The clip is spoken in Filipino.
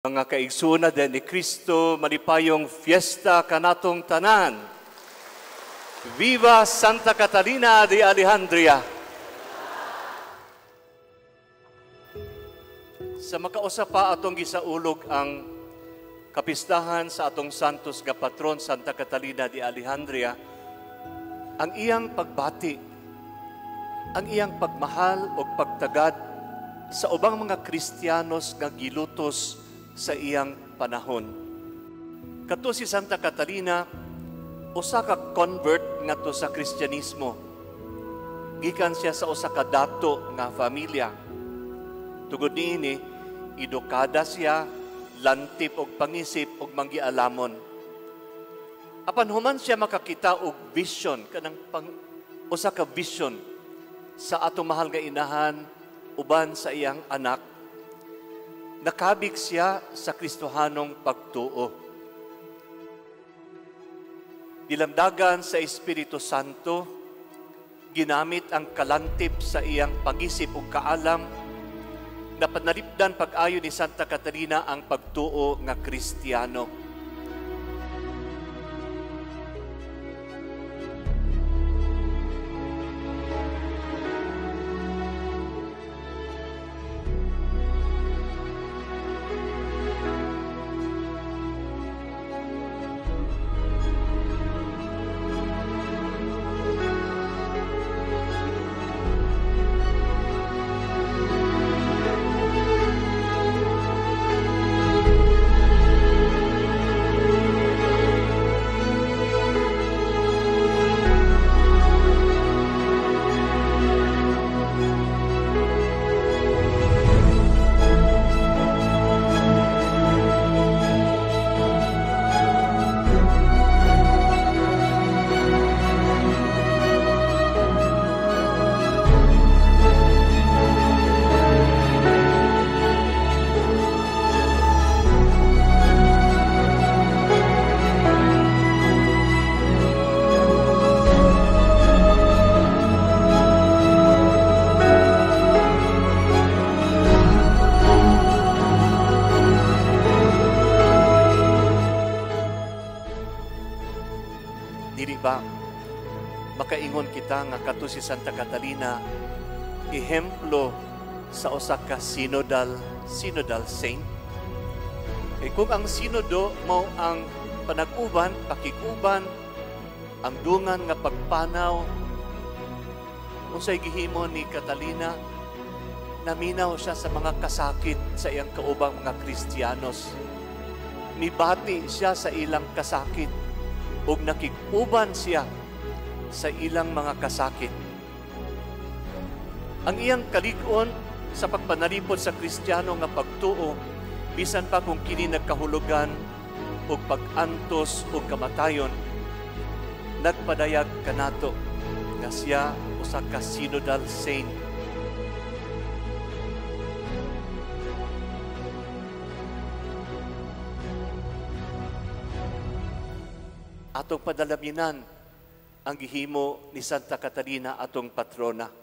Mga kaigsoon din ni Kristo, malipayong fiesta kanatong tanan. Viva Santa Catalina de Alejandría! Sa makausapa atong gisaulog ang kapistahan sa atong santos nga patron Santa Catalina de Alejandría, ang iyang pagbati, ang iyang pagmahal o pagtagad sa ubang mga Kristiyanos nga gilutos sa iyang panahon. Kato si Santa Catalina, usa ka convert ngadto sa Kristyanismo. Gikan siya sa usa ka dato nga familia. Tugod niini, edukada siya, lantip og pangisip og manggialamon. Apan human siya makakita og vision, kanang usa ka vision sa atong mahal nga inahan uban sa iyang anak. Nakabig siya sa Kristohanong pagtuo. Dilamdagan sa Espiritu Santo, ginamit ang kalantip sa iyang pangisip ug kaalam, na panalipdan pag-ayo ni Santa Catalina ang pagtuo nga Kristiyano. Dili ba makaingon kita nga kato si Santa Catalina ehemplo sa usa ka synodal saint? Kung ang sinodo mao ang panag-uban, pakikuban, ang dungan nga pagpanaw, unsay gihimo ni Catalina, naminaw siya sa mga kasakit sa iyang kaubang mga Kristiyanos. Mibati siya sa ilang kasakit ug nakikuban siya sa ilang mga kasakit. Ang iyang kalig-on sa pagpanalipod sa Kristiyano nga pagtuo, bisan pa kung kini nagkahulugan ug pag-antos ug kamatayon, nagpadayag kanato nga siya usa ka synodal saint. Atong padalaminan ang gihimo ni Santa Catalina atong patrona.